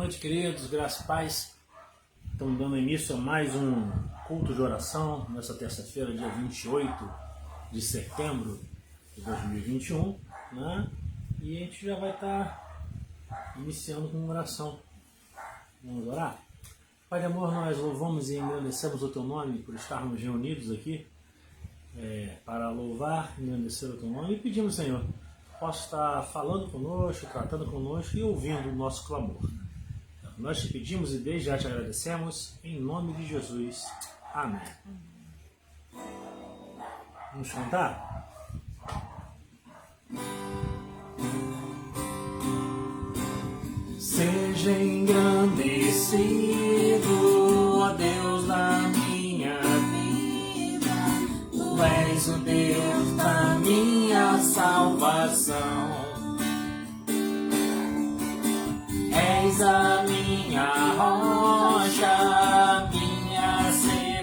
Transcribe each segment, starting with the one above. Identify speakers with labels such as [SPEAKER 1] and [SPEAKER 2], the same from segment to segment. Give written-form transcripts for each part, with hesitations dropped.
[SPEAKER 1] noite, queridos, graças e paz. Estamos dando início a mais um culto de oração nessa terça-feira, dia 28 de setembro de 2021, né? E a gente já vai estar iniciando com oração. Vamos orar? Pai de amor, nós louvamos e engrandecemos o Teu nome por estarmos reunidos aqui para louvar e engrandecer o Teu nome e pedimos, Senhor, possa estar falando conosco, tratando conosco e ouvindo o nosso clamor. Nós te pedimos e desde já te agradecemos, em nome de Jesus. Amém. Vamos cantar? Seja engrandecido, ó Deus da minha vida, Tu és o Deus da minha salvação. És a minha rocha, minha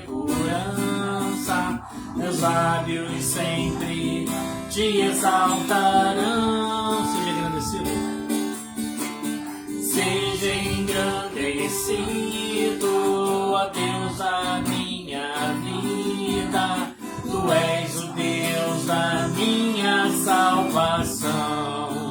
[SPEAKER 1] segurança, meus lábios sempre te exaltarão. Seja agradecido. Seja engrandecido, ó Deus da minha vida, Tu és o Deus da minha salvação.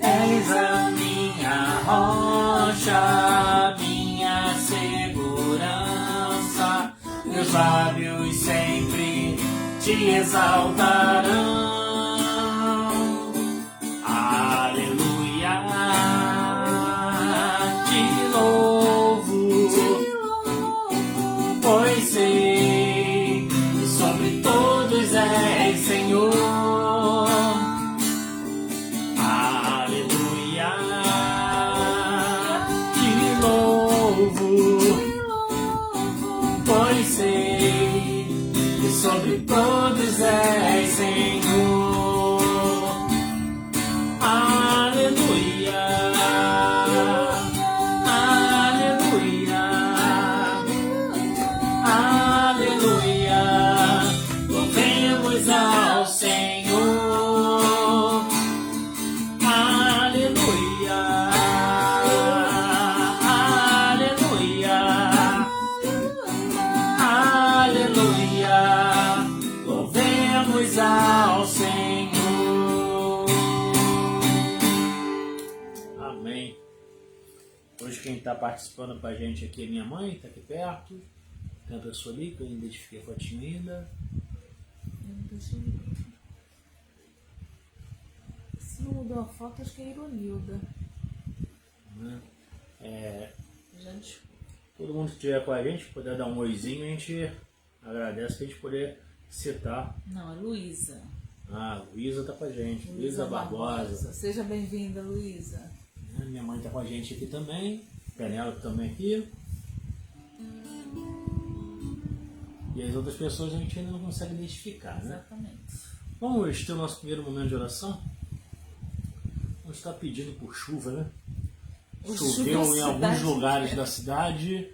[SPEAKER 1] És a minha rocha, minha segurança, meus lábios sempre te exaltarão. Aleluia, te louvo, pois sei que sobre todos és Senhor. Pois sei que sobre todos és Senhor. Aleluia, aleluia, aleluia. Louvemos ao Senhor. Aleluia, louvemos ao Senhor. Amém. Hoje quem está participando com a gente aqui é minha mãe, está aqui perto. Tem uma pessoa ali que eu identifiquei a fotinho ainda.
[SPEAKER 2] Se não mudou a foto, acho que é Ironilda.
[SPEAKER 1] Gente, todo mundo que estiver com a gente, puder dar um oizinho, a gente agradece que a gente poder citar.
[SPEAKER 2] Não, é Luísa.
[SPEAKER 1] Luísa está com a gente. Luísa Barbosa.
[SPEAKER 2] Seja bem-vinda, Luísa.
[SPEAKER 1] Minha mãe está com a gente aqui também. Penélope também aqui. E as outras pessoas a gente ainda não consegue identificar, né?
[SPEAKER 2] Exatamente.
[SPEAKER 1] Vamos ter o nosso primeiro momento de oração. Vamos estar pedindo por chuva, né? Choveu em alguns lugares da cidade,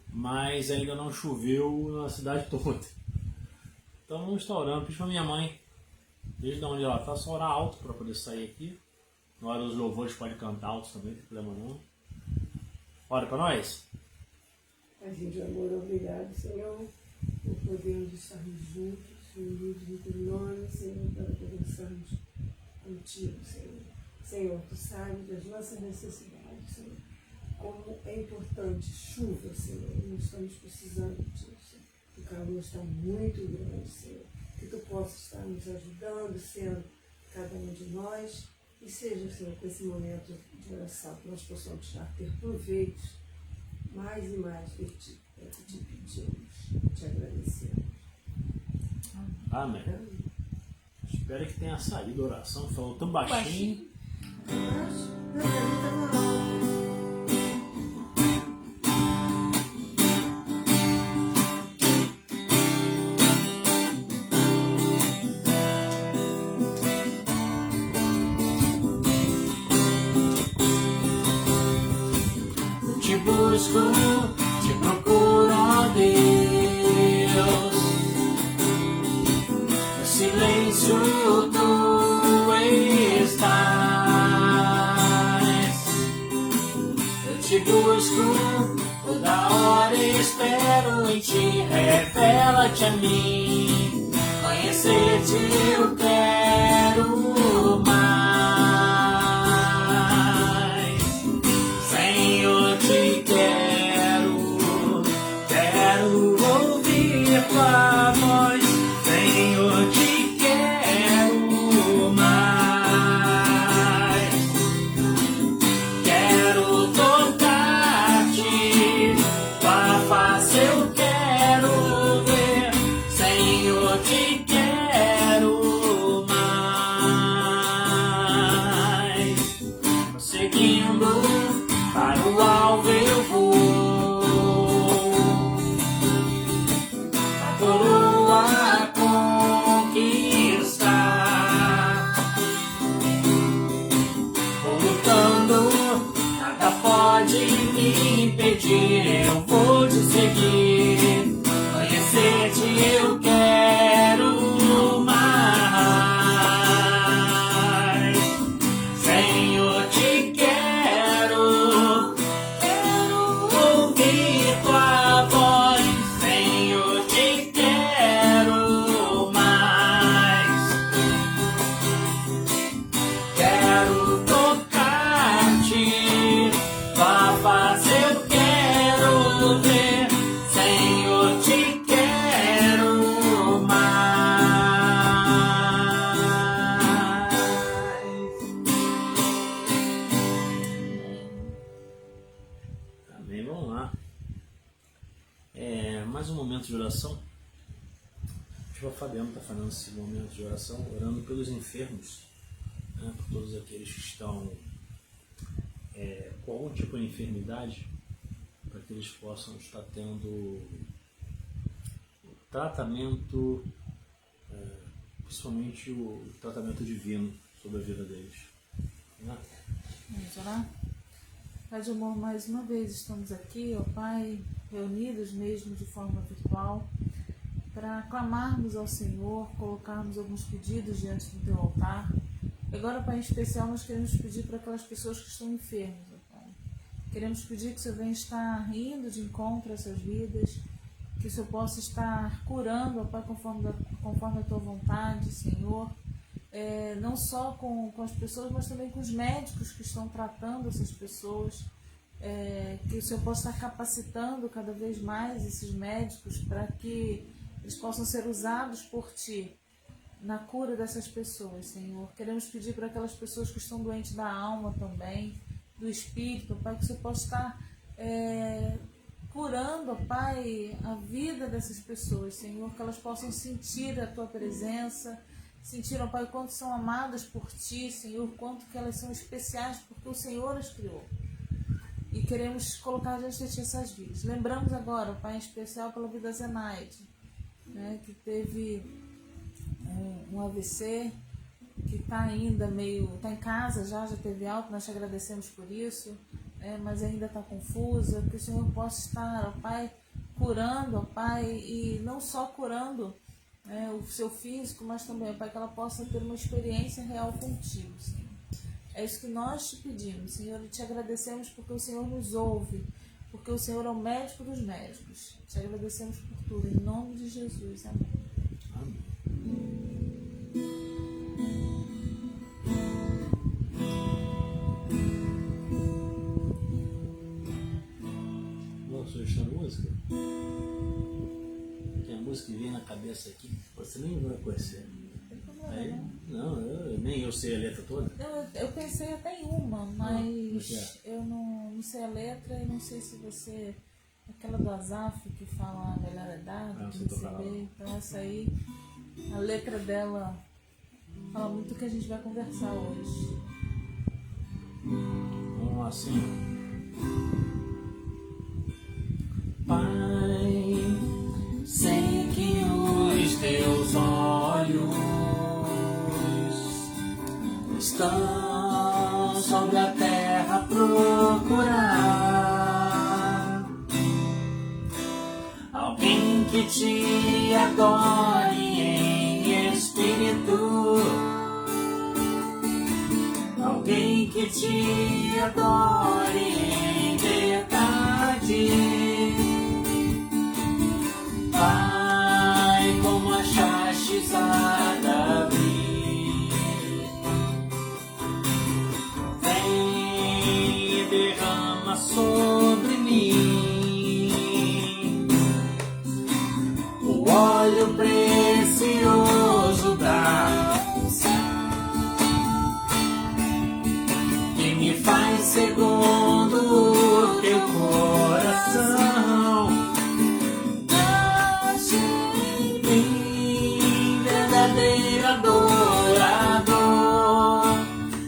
[SPEAKER 1] mas ainda não choveu na cidade toda. Então vamos estar orando. Pedi para minha mãe, desde onde ela está, só orar alto para poder sair aqui. Na hora dos louvores pode cantar alto também, não tem problema não. Ora para nós.
[SPEAKER 3] A gente, amor, obrigado, Senhor, por podermos estarmos juntos, unidos no teu nome, Senhor, para conversarmos contigo, Senhor. Senhor, tu sabes das nossas necessidades, Senhor. Como é importante chuva, Senhor. Nós estamos precisando disso. O calor está muito grande, Senhor. Que tu possas estar nos ajudando, sendo cada um de nós. E seja, Senhor, com esse momento de oração, que nós possamos ter proveitos mais e mais de ti. É o que te pedimos, te agradecemos.
[SPEAKER 1] Amém. Espero que tenha saído a oração. Falou tão baixinho. Te busco, te procuro, ó Deus. No silêncio tu estás. busco, toda hora espero em ti, revela-te a mim. Conhecer-te eu quero mais. Senhor, te quero ouvir tua voz. Senhor, te quero mais. Quero tocar-te, tua face eu quero ver. Senhor, te quero mais. Seguindo para o alvo eu vou, a coroa conquistar. Vou lutando, nada pode me impedir. Eu vou te seguir, conhecer-te eu quero mais. Senhor, te quero ouvir tua voz. Senhor, te quero mais. Quero tocar-te, tua face eu quero ver. Senhor, te quero mais. Amém, vamos lá. Mais um momento de oração. O Fabiano está fazendo esse momento de oração, orando pelos enfermos, né, por todos aqueles que estão com algum tipo de enfermidade, para que eles possam estar tendo o tratamento, principalmente o tratamento divino sobre a vida deles. Né?
[SPEAKER 2] Vamos orar? Pai de amor, mais uma vez estamos aqui, ó Pai, reunidos mesmo de forma virtual, para clamarmos ao Senhor, colocarmos alguns pedidos diante do Teu altar. Agora, Pai, em especial, nós queremos pedir para aquelas pessoas que estão enfermas, ó Pai. Queremos pedir que o Senhor venha estar indo de encontro a essas vidas, que o Senhor possa estar curando, ó Pai, conforme a Tua vontade, Senhor. Não só com as pessoas, mas também com os médicos que estão tratando essas pessoas. Que o Senhor possa estar capacitando cada vez mais esses médicos para que eles possam ser usados por Ti na cura dessas pessoas, Senhor. Queremos pedir para aquelas pessoas que estão doentes da alma também, do espírito, Pai, que o Senhor possa estar curando, Pai, a vida dessas pessoas, Senhor, que elas possam sentir a Tua presença, sentir, Pai, o quanto são amadas por Ti, Senhor, o quanto que elas são especiais porque o Senhor as criou. E queremos colocar diante de Ti essas vidas. Lembramos agora, Pai, em especial pela vida da Zenaide, né, que teve um AVC, que está ainda está em casa, já teve alta, nós te agradecemos por isso, mas ainda está confusa, que o Senhor possa estar, ó Pai, curando, ó Pai, e não só curando o seu físico, mas também, ó Pai, que ela possa ter uma experiência real contigo, Senhor. É isso que nós te pedimos, Senhor, e te agradecemos porque o Senhor nos ouve, porque o Senhor é o médico dos médicos. Te agradecemos por tudo, em nome de Jesus. Amém.
[SPEAKER 1] Amém. Vamos sugestão de música? Tem a música que vem na cabeça aqui, você nem vai conhecer. Não, nem eu sei a letra toda.
[SPEAKER 2] Eu pensei até em uma, mas eu não sei a letra e não sei se você... Aquela do Azaf que fala a melhor idade, de receber. Então essa aí, a letra dela fala muito o que a gente vai conversar hoje.
[SPEAKER 1] Vamos lá, assim. Pai, sei que os teus olhos estão sobre a terra a procurar alguém que te adore em espírito, alguém que te adore em verdade. ti. Pai, como achastes a Davi, vem e derrama sobre mim o óleo precioso da unção, que me faz segundo o teu coração. Nasce em mim verdadeiro adorador,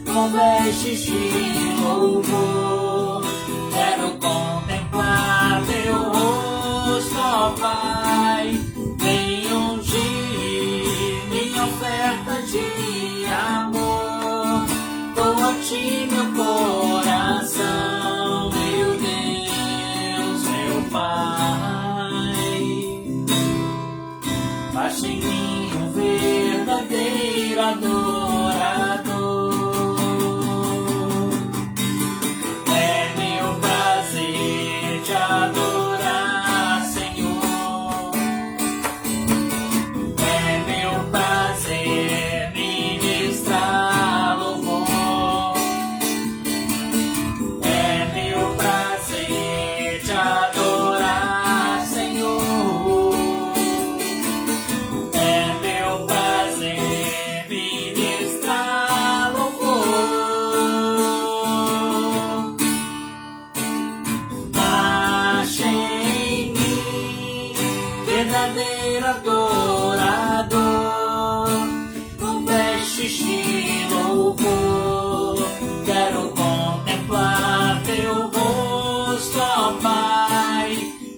[SPEAKER 1] com vestes de louvor. Quero contemplar teu rosto, ó Pai. Vem ungir minha oferta de amor. Dou a ti meu coração, meu Deus, meu Pai. Faz em mim um verdadeiro adorador. É meu prazer te adorar, Senhor. É meu prazer ministrar louvor. É meu prazer te adorar, Senhor. É meu prazer ministrar louvor. Nasce em mim verdadeiro adorador, com vestes de louvor. Quero contemplar teu rosto, ó Pai.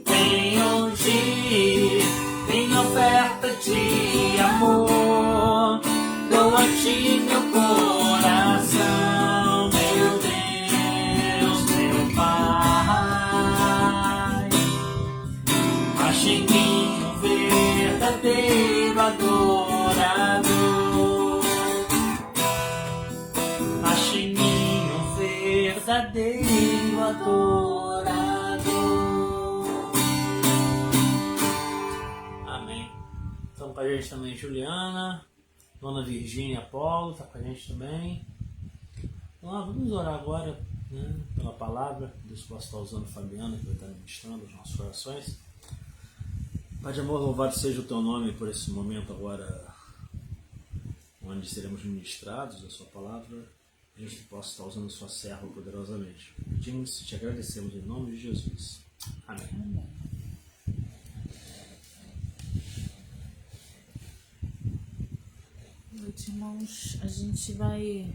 [SPEAKER 1] Vem ungir minha oferta de amor. Dou a ti meu coração, meu Deus, meu Pai. Ache em mim um verdadeiro adorador. Ache em mim um verdadeiro adorador. Amém. Estão com a gente também Juliana, Dona Virgínia Apolo, está com a gente também. Então, vamos orar agora, né, pela palavra. Deus possa estar usando Fabiana, que vai estar ministrando os nossos corações. Pai de amor, louvado seja o teu nome por esse momento agora, onde seremos ministrados da sua palavra. Deus que possa estar usando sua serva poderosamente. Pedimos e te agradecemos em nome de Jesus. Amém.
[SPEAKER 2] Amém. Boa noite, irmãos. A gente vai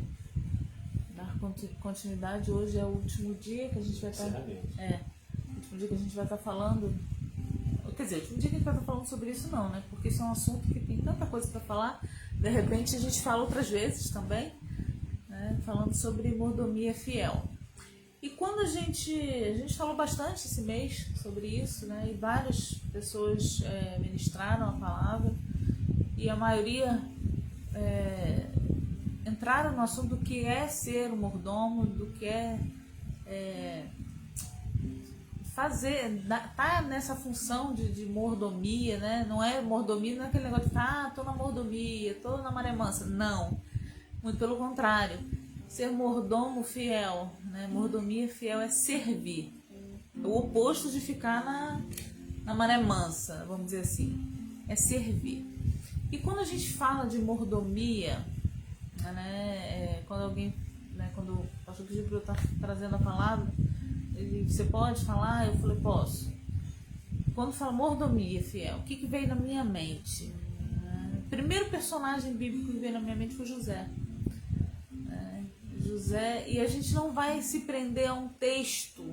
[SPEAKER 2] dar continuidade. Hoje é o último dia que a gente vai estar. O último dia que a gente vai estar falando. Quer dizer, o último dia que a gente vai estar falando sobre isso não, né? Porque isso é um assunto que tem tanta coisa para falar. De repente a gente fala outras vezes também, né? Falando sobre mordomia fiel. E quando a gente falou bastante esse mês sobre isso, né? E várias pessoas ministraram a palavra e a maioria entraram no assunto do que é ser um mordomo, do que é fazer, tá nessa função de mordomia, né? Não é mordomia, não é aquele negócio de tô na mordomia, tô na maré mansa. Não, muito pelo contrário. Ser mordomo fiel, né? Mordomia fiel é servir. É o oposto de ficar na maré mansa, vamos dizer assim. É servir. E quando a gente fala de mordomia, né? Quando alguém, né? Quando o pastor Gibril está trazendo a palavra, você pode falar? Eu falei, posso. Quando fala mordomia fiel, o que veio na minha mente? O primeiro personagem bíblico que veio na minha mente foi José. José, e a gente não vai se prender a um texto,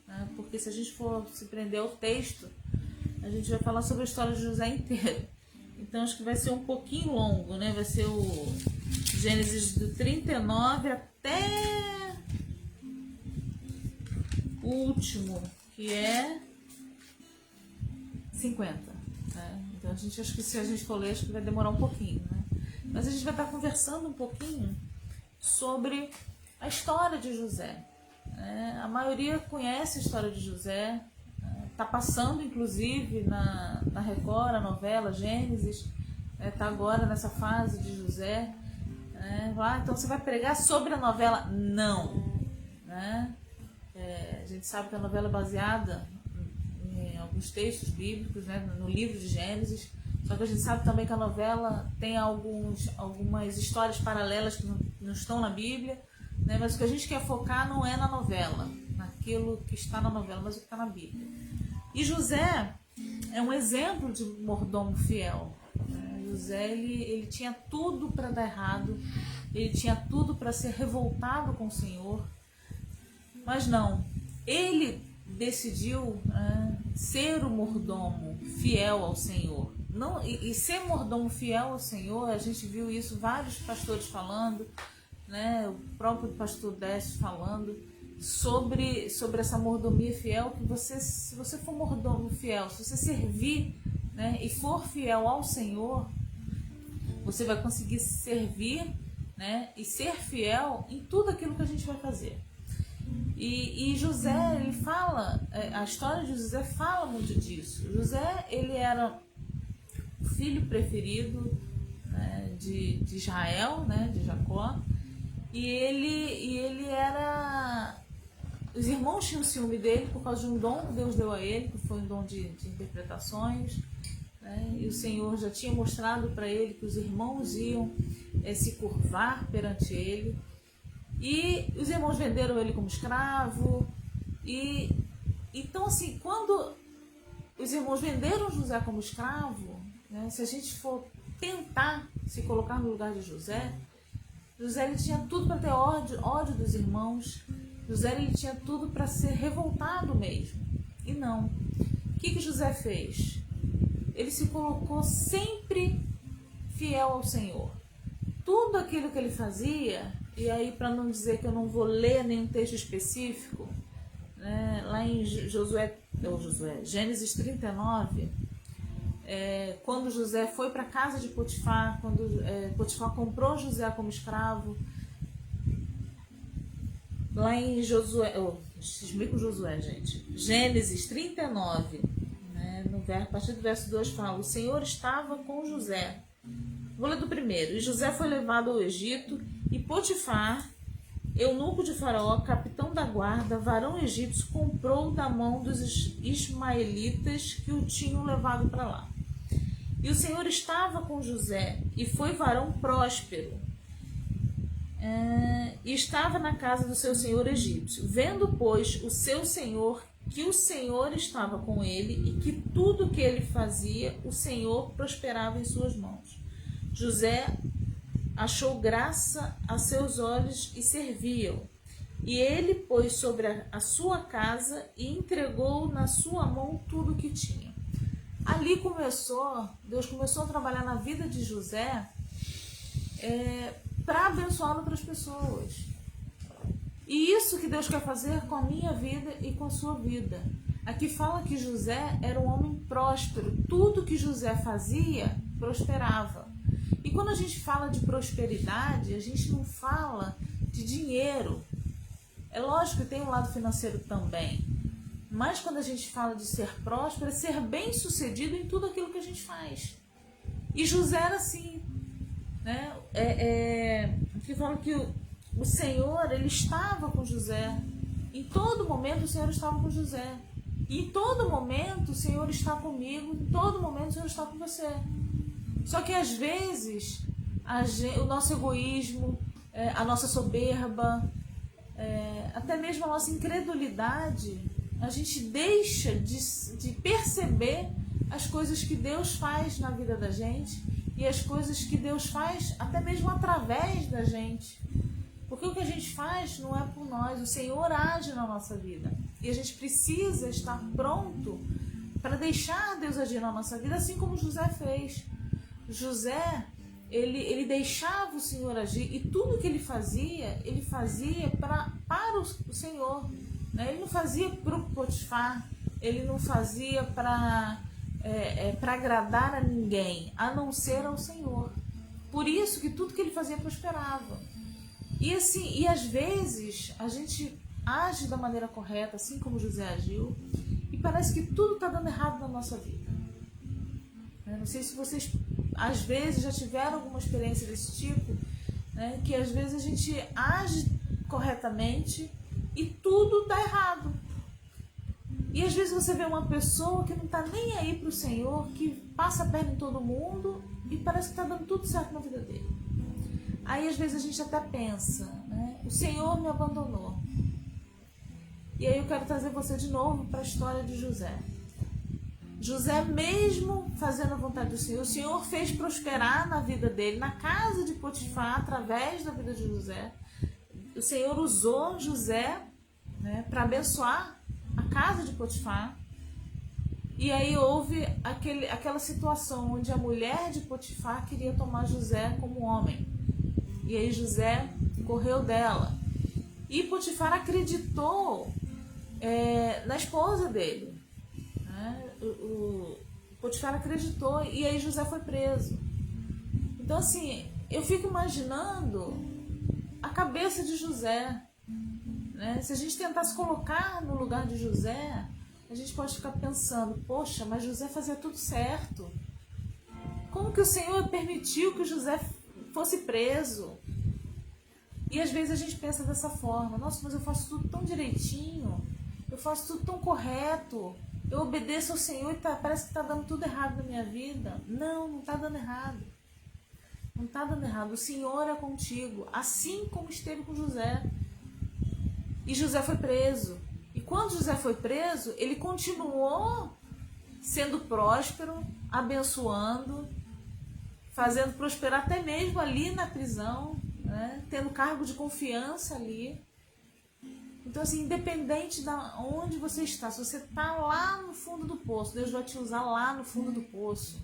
[SPEAKER 2] né? Porque se a gente for se prender ao texto, a gente vai falar sobre a história de José inteira. Então acho que vai ser um pouquinho longo, né? Vai ser o Gênesis do 39 até o último, que é 50. Né? Então a gente acho que se a gente for ler, acho que vai demorar um pouquinho, né? Mas a gente vai estar conversando um pouquinho sobre a história de José. A maioria conhece a história de José, Está passando, inclusive, na Record, a novela Gênesis. Está agora nessa fase de José. Então você vai pregar sobre a novela? Não. A gente sabe que a novela é baseada em alguns textos bíblicos, no livro de Gênesis. Só que a gente sabe também que a novela tem algumas histórias paralelas que não estão na Bíblia, mas o que a gente quer focar não é na novela, naquilo que está na novela, mas o que está na Bíblia. E José é um exemplo de mordomo fiel. José, ele tinha tudo para dar errado, ele tinha tudo para ser revoltado com o Senhor, mas não, ele decidiu ser o mordomo fiel ao Senhor. Não, e ser mordomo fiel ao Senhor, a gente viu isso, vários pastores falando, o próprio pastor Décio falando sobre essa mordomia fiel, que se você for mordomo fiel, se você servir e for fiel ao Senhor, você vai conseguir servir e ser fiel em tudo aquilo que a gente vai fazer. E José, ele fala, a história de José fala muito disso. José, ele era o filho preferido de Israel, de Jacó, e ele era... Os irmãos tinham ciúme dele por causa de um dom que Deus deu a ele, que foi um dom de interpretações, e o Senhor já tinha mostrado para ele que os irmãos iam se curvar perante ele, e os irmãos venderam ele como escravo. E então, assim, quando os irmãos venderam José como escravo, se a gente for tentar se colocar no lugar de José, ele tinha tudo para ter ódio dos irmãos. José, ele tinha tudo para ser revoltado mesmo. E não. O que José fez? Ele se colocou sempre fiel ao Senhor. Tudo aquilo que ele fazia, e aí, para não dizer que eu não vou ler nenhum texto específico, lá em Gênesis 39, quando José foi para a casa de Potifar, quando Potifar comprou José como escravo, lá em Gênesis 39, a partir do verso 2 fala: o Senhor estava com José. Vou ler do primeiro. E José foi levado ao Egito, e Potifar, eunuco de Faraó, capitão da guarda, varão egípcio, comprou da mão dos ismaelitas que o tinham levado para lá. E o Senhor estava com José, e foi varão próspero, e estava na casa do seu senhor egípcio. Vendo, pois, o seu senhor que o Senhor estava com ele, e que tudo que ele fazia, o Senhor prosperava em suas mãos. José achou graça a seus olhos e serviu-o. E ele pôs sobre a sua casa e entregou na sua mão tudo o que tinha. Ali Deus começou a trabalhar na vida de José para abençoar outras pessoas. E isso que Deus quer fazer com a minha vida e com a sua vida. Aqui fala que José era um homem próspero. Tudo que José fazia, prosperava. E quando a gente fala de prosperidade, a gente não fala de dinheiro. É lógico que tem um lado financeiro também. Mas quando a gente fala de ser próspero, é ser bem sucedido em tudo aquilo que a gente faz. E José era assim. Aqui fala que o Senhor, ele estava com José. Em todo momento o Senhor estava com José. E em todo momento o Senhor está comigo. Em todo momento o Senhor está com você. Só que às vezes o nosso egoísmo, a nossa soberba, até mesmo a nossa incredulidade, a gente deixa de perceber as coisas que Deus faz na vida da gente e as coisas que Deus faz até mesmo através da gente. Porque o que a gente faz não é por nós, o Senhor age na nossa vida. E a gente precisa estar pronto para deixar Deus agir na nossa vida, assim como José fez. José, ele deixava o Senhor agir, e tudo que ele fazia para o Senhor. Ele não fazia para o Potifar, ele não fazia para agradar a ninguém, a não ser ao Senhor. Por isso que tudo que ele fazia prosperava. E às vezes a gente age da maneira correta, assim como José agiu, e parece que tudo está dando errado na nossa vida. Eu não sei se vocês, às vezes, já tiveram alguma experiência desse tipo, né, que às vezes a gente age corretamente e tudo está errado. E às vezes você vê uma pessoa que não está nem aí para o Senhor, que passa a perna em todo mundo e parece que está dando tudo certo na vida dele. Aí às vezes a gente até pensa, né, o Senhor me abandonou. E aí eu quero trazer você de novo para a história de José. José, mesmo fazendo a vontade do Senhor, o Senhor fez prosperar na vida dele, na casa de Potifar, através da vida de José. O Senhor usou José, né, para abençoar a casa de Potifar. E aí houve aquela situação onde a mulher de Potifar queria tomar José como homem. E aí José correu dela. E Potifar acreditou na esposa dele. O Potifar acreditou e aí José foi preso. Então assim, eu fico imaginando a cabeça de José, né? Se a gente tentar se colocar no lugar de José, a gente pode ficar pensando, poxa, mas José fazia tudo certo. Como que o Senhor permitiu que José fosse preso? E às vezes a gente pensa dessa forma, nossa, mas eu faço tudo tão direitinho, eu faço tudo tão correto, eu obedeço ao Senhor e parece que está dando tudo errado na minha vida. Não, não está dando errado. Não está dando errado. O Senhor é contigo, assim como esteve com José. E José foi preso. E quando José foi preso, ele continuou sendo próspero, abençoando, fazendo prosperar até mesmo ali na prisão, né? Tendo cargo de confiança ali. Então, assim, independente de onde você está, se você está lá no fundo do poço, Deus vai te usar lá no fundo do poço.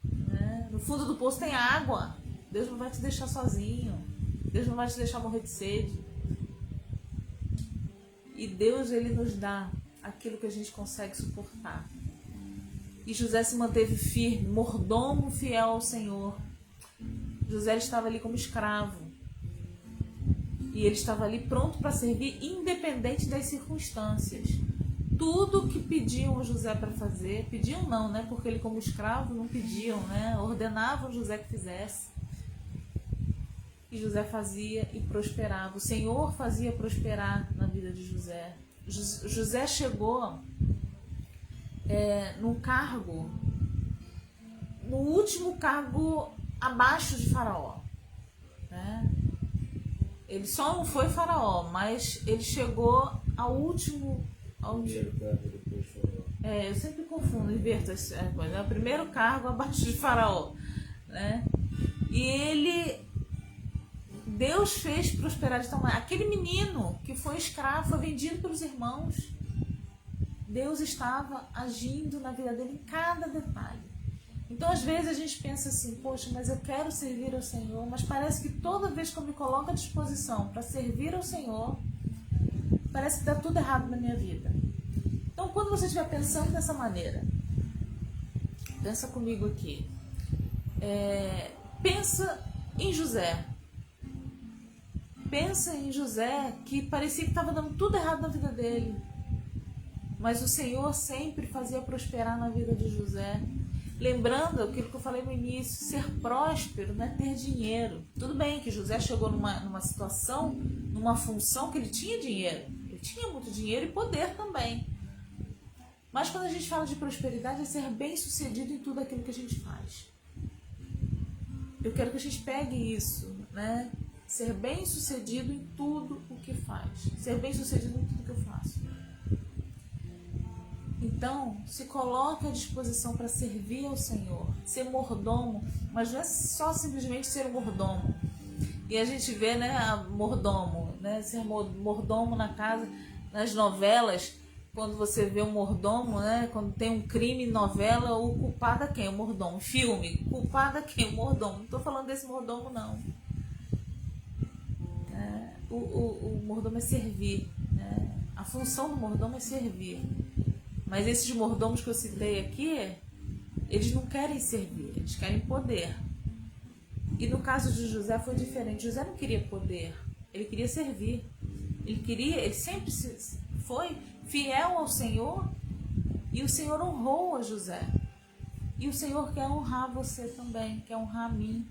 [SPEAKER 2] Né? No fundo do poço tem água. Deus não vai te deixar sozinho. Deus não vai te deixar morrer de sede. E Deus, Ele nos dá aquilo que a gente consegue suportar. E José se manteve firme, mordomo fiel ao Senhor. José estava ali como escravo. E ele estava ali pronto para servir, independente das circunstâncias. Tudo que pediam a José para fazer, pediam não, né? Porque ele como escravo não pediam, né? Ordenavam José que fizesse. E José fazia e prosperava. O Senhor fazia prosperar na vida de José. José chegou num cargo, no último cargo abaixo de Faraó, né? Ele só não foi faraó, mas ele chegou ao último...
[SPEAKER 4] Primeiro cargo, depois faraó.
[SPEAKER 2] Eu sempre confundo, inverto as coisas. É o primeiro cargo abaixo de faraó, né? E Deus fez prosperar de tal maneira. Aquele menino que foi escravo, foi vendido pelos irmãos. Deus estava agindo na vida dele em cada detalhe. Então, às vezes, a gente pensa assim, poxa, mas eu quero servir ao Senhor, mas parece que toda vez que eu me coloco à disposição para servir ao Senhor, parece que dá tudo errado na minha vida. Então, quando você estiver pensando dessa maneira, pensa comigo aqui, pensa em José. Pensa em José, que parecia que estava dando tudo errado na vida dele, mas o Senhor sempre fazia prosperar na vida de José. Lembrando aquilo que eu falei no início, ser próspero não é ter dinheiro. Tudo bem que José chegou numa situação, numa função que ele tinha dinheiro. Ele tinha muito dinheiro e poder também. Mas quando a gente fala de prosperidade, é ser bem sucedido em tudo aquilo que a gente faz. Eu quero que a gente pegue isso, né? Ser bem sucedido em tudo o que faz. Ser bem sucedido em tudo que eu faço. Então, se coloque à disposição para servir ao Senhor, ser mordomo, mas não é só simplesmente ser um mordomo. E a gente vê, né, mordomo, né, ser mordomo na casa, nas novelas, quando você vê um mordomo, né, quando tem um crime em novela, o culpado é quem? O mordomo. Filme, culpado é quem? O mordomo. Não estou falando desse mordomo, não. O mordomo é servir, né? A função do mordomo é servir. Mas esses mordomos que eu citei aqui, eles não querem servir, eles querem poder. E no caso de José foi diferente. José não queria poder, ele queria servir. Ele sempre foi fiel ao Senhor, e o Senhor honrou a José. E o Senhor quer honrar você também, quer honrar a mim.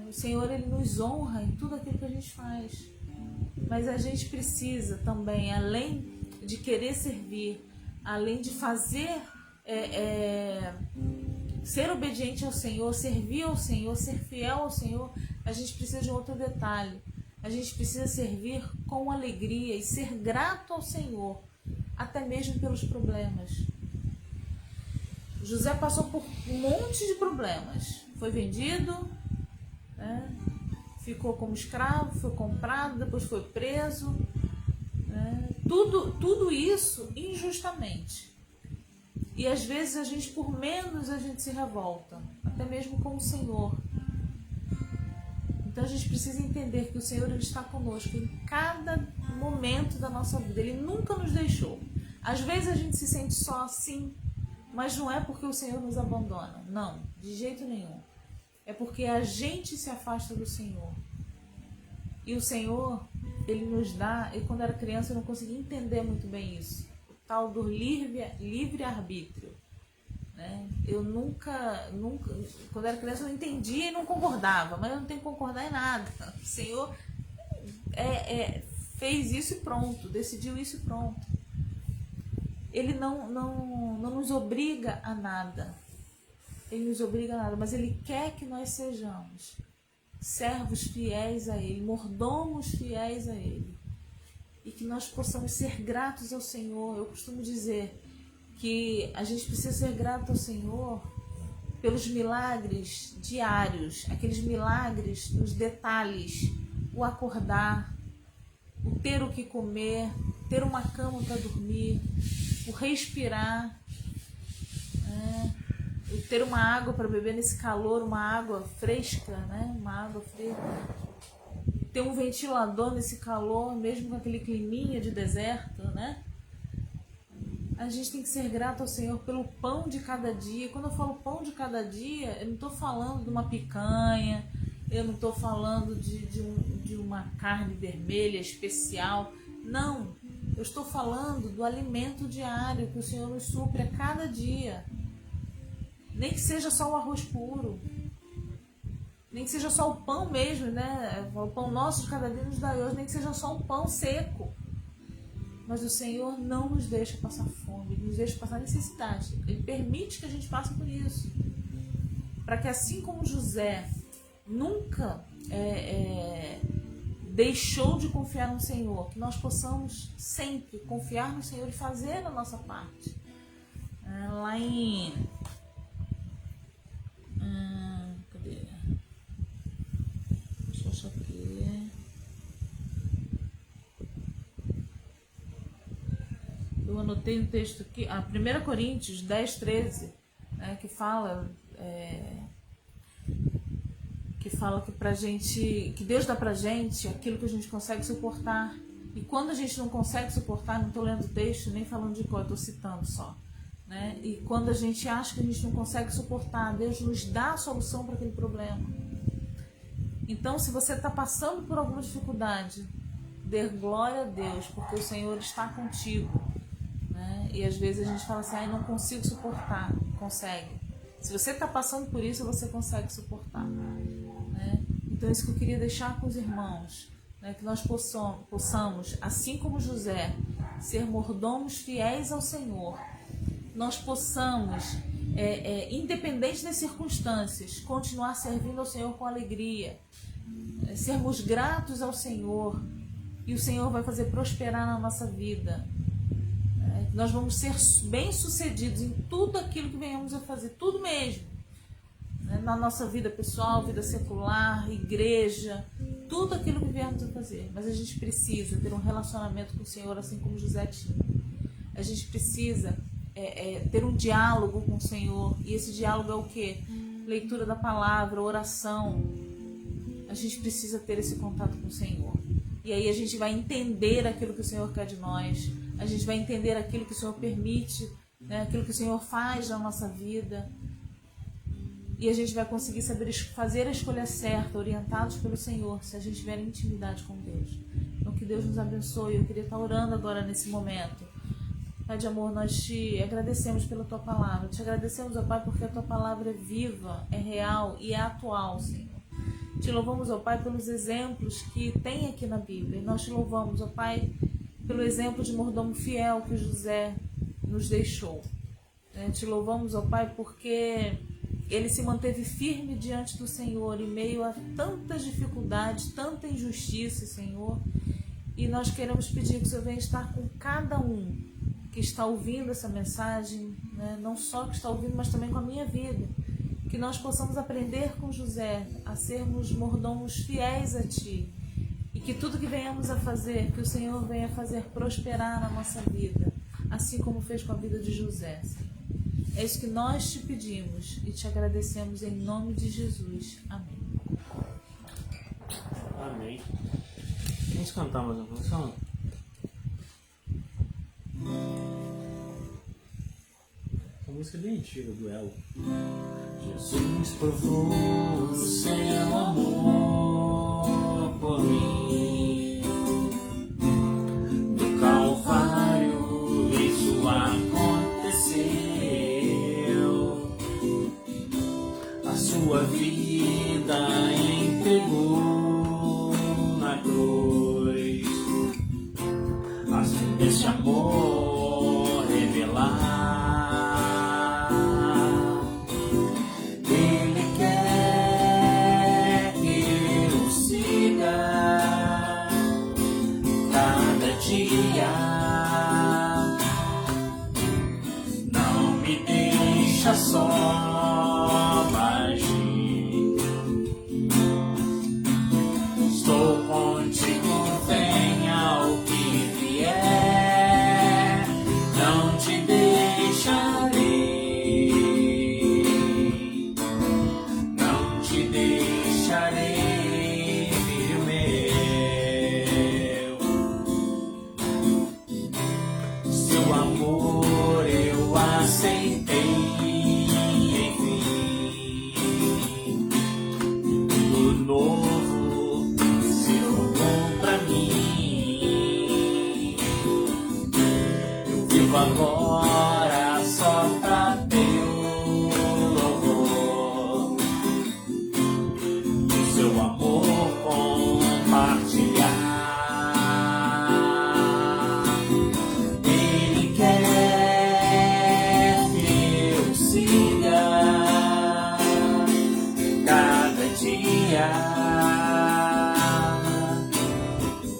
[SPEAKER 2] O Senhor, Ele nos honra em tudo aquilo que a gente faz. Mas a gente precisa também, além de querer servir, além de fazer, ser obediente ao Senhor, servir ao Senhor, ser fiel ao Senhor, a gente precisa de um outro detalhe. A gente precisa servir com alegria e ser grato ao Senhor, até mesmo pelos problemas. José passou por um monte de problemas. Foi vendido, né? Ficou como escravo, foi comprado, depois foi preso. Né? Tudo isso injustamente. E às vezes a gente, por menos, a gente se revolta, até mesmo com o Senhor. Então a gente precisa entender que o Senhor, Ele está conosco em cada momento da nossa vida. Ele nunca nos deixou. Às vezes a gente se sente só assim, mas não é porque o Senhor nos abandona. Não, de jeito nenhum. É porque a gente se afasta do Senhor. E o Senhor, Ele nos dá... E quando era criança eu não conseguia entender muito bem isso. O tal do livre-arbítrio. Né? Eu nunca... Quando era criança eu não entendia e não concordava. Mas eu não tenho que concordar em nada. O Senhor fez isso e pronto. Decidiu isso e pronto. Ele não nos obriga a nada. Ele nos obriga a nada, mas Ele quer que nós sejamos servos fiéis a Ele, mordomos fiéis a Ele. E que nós possamos ser gratos ao Senhor. Eu costumo dizer que a gente precisa ser grato ao Senhor pelos milagres diários, aqueles milagres nos detalhes, o acordar, o ter o que comer, ter uma cama para dormir, o respirar, o ter uma água para beber nesse calor, uma água fresca, né? Uma água fresca, ter um ventilador nesse calor, mesmo com aquele climinha de deserto, né? A gente tem que ser grato ao Senhor pelo pão de cada dia. Quando eu falo pão de cada dia, eu não estou falando de uma picanha, eu não estou falando de uma carne vermelha especial, não. Eu estou falando do alimento diário que o Senhor nos supre a cada dia. Nem que seja só o arroz puro. Nem que seja só o pão mesmo, né? O pão nosso de cada dia nos dá hoje. Nem que seja só um pão seco. Mas o Senhor não nos deixa passar fome. Ele nos deixa passar necessidade. Ele permite que a gente passe por isso. Para que assim como José nunca deixou de confiar no Senhor, que nós possamos sempre confiar no Senhor e fazer a nossa parte. Lá em... cadê? Deixa eu achar aqui. Eu anotei um texto aqui, 1 Coríntios 10, 13, né, que fala que pra gente, que Deus dá pra gente aquilo que a gente consegue suportar. E quando a gente não consegue suportar, não estou lendo o texto, nem falando de qual, eu estou citando só. Né? E quando a gente acha que a gente não consegue suportar, Deus nos dá a solução para aquele problema. Então, se você está passando por alguma dificuldade, dê glória a Deus, porque o Senhor está contigo. Né? E às vezes a gente fala assim, não consigo suportar. Consegue. Se você está passando por isso, você consegue suportar. Né? Então, isso que eu queria deixar com os irmãos, né? Que nós possamos, assim como José, ser mordomos fiéis ao Senhor. Nós possamos, independente das circunstâncias, continuar servindo ao Senhor com alegria, sermos gratos ao Senhor, e o Senhor vai fazer prosperar na nossa vida. Nós vamos ser bem-sucedidos em tudo aquilo que venhamos a fazer, tudo mesmo. Na nossa vida pessoal, vida secular, igreja, tudo aquilo que viemos a fazer. Mas a gente precisa ter um relacionamento com o Senhor, assim como José tinha. A gente precisa ter um diálogo com o Senhor. E esse diálogo é o quê? Leitura da palavra, oração. A gente precisa ter esse contato com o Senhor. E aí a gente vai entender aquilo que o Senhor quer de nós. A gente vai entender aquilo que o Senhor permite, né? Aquilo que o Senhor faz na nossa vida. E a gente vai conseguir saber fazer a escolha certa, orientados pelo Senhor, se a gente tiver intimidade com Deus. Então que Deus nos abençoe. Eu queria estar orando agora nesse momento Pai de amor, nós te agradecemos pela Tua palavra. Te agradecemos, ó Pai, porque a Tua palavra é viva, é real e é atual, Senhor. Te louvamos, ó Pai, pelos exemplos que tem aqui na Bíblia. E nós te louvamos, ó Pai, pelo exemplo de mordomo fiel que José nos deixou. Te louvamos, ó Pai, porque ele se manteve firme diante do Senhor em meio a tantas dificuldades, tanta injustiça, Senhor. E nós queremos pedir que o Senhor venha estar com cada um que está ouvindo essa mensagem, né? Não só que está ouvindo, mas também com a minha vida. Que nós possamos aprender com José a sermos mordomos fiéis a Ti. E que tudo que venhamos a fazer, que o Senhor venha fazer prosperar na nossa vida, assim como fez com a vida de José, Senhor. É isso que nós te pedimos e te agradecemos em nome de Jesus. Amém.
[SPEAKER 1] Amém. Vamos cantar mais uma canção? Essa música é bem antiga, do Elo. Jesus provou o seu amor por mim. Do Calvário isso aconteceu. A sua vida entregou na cruz. Assim desse amor revelar. Não me deixa só, mas estou contigo, venha o que vier, não te deixarei, não te deixarei, filho meu. Seu amor eu aceitei, enfim, tudo novo se tornou pra mim. Eu vivo agora só pra teu louvor, seu amor compartilhar.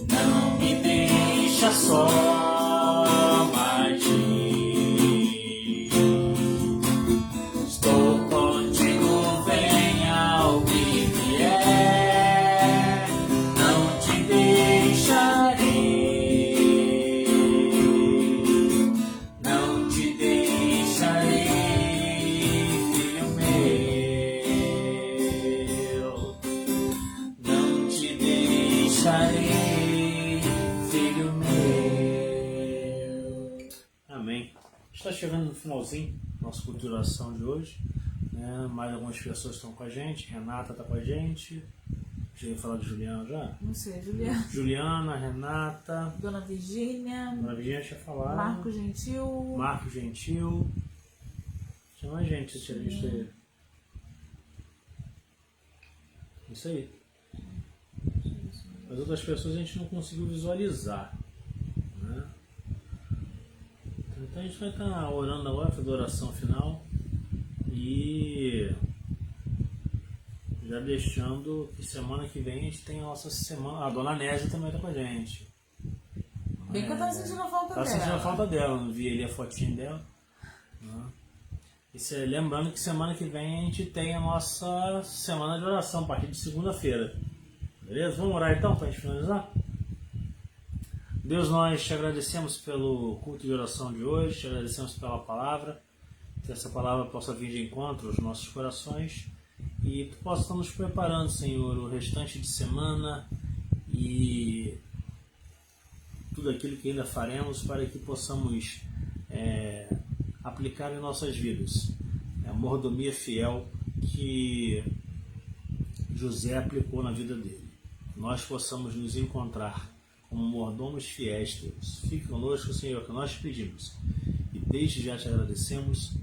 [SPEAKER 1] Não me deixa só, mas estou contigo, venha o que vier, não te deixarei, não te deixarei, filho meu. Não te deixarei, filho meu. Amém. Está chegando no finalzinho nossa culto de oração de hoje, né? Mais algumas pessoas estão com a gente. Renata está com a gente. Cheguei a falar de Juliana já?
[SPEAKER 2] Não sei, Juliana.
[SPEAKER 1] Juliana, Renata.
[SPEAKER 2] Dona Virgínia.
[SPEAKER 1] Dona Virgínia tinha falado.
[SPEAKER 2] Marco Gentil.
[SPEAKER 1] Marco Gentil. Tinha mais gente que tinha visto aí. Isso aí. As outras pessoas a gente não conseguiu visualizar, né? Então a gente vai estar orando agora, fazer a oração final e já deixando que semana que vem a gente tem a nossa semana. A Dona Nésia também está com a gente.
[SPEAKER 2] Bem que eu estava sentindo a falta dela.
[SPEAKER 1] Tá sentindo a falta dela, não vi ali a fotinha dela, né? E lembrando que semana que vem a gente tem a nossa semana de oração, a partir de segunda-feira. Beleza? Vamos orar então para a gente finalizar? Deus, nós te agradecemos pelo culto de oração de hoje, te agradecemos pela palavra, que essa palavra possa vir de encontro aos nossos corações e tu possa estar nos preparando, Senhor, o restante de semana e tudo aquilo que ainda faremos para que possamos aplicar em nossas vidas. A mordomia fiel que José aplicou na vida dele. Nós possamos nos encontrar como mordomos fiéis teus. Fique conosco, Senhor, que nós te pedimos. E desde já te agradecemos,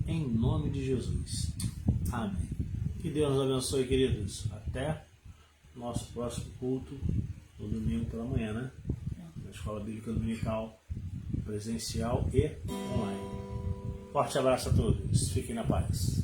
[SPEAKER 1] em nome de Jesus. Amém. Que Deus nos abençoe, queridos. Até nosso próximo culto, no domingo pela manhã, né? Na Escola Bíblica Dominical, presencial e online. Forte abraço a todos. Fiquem na paz.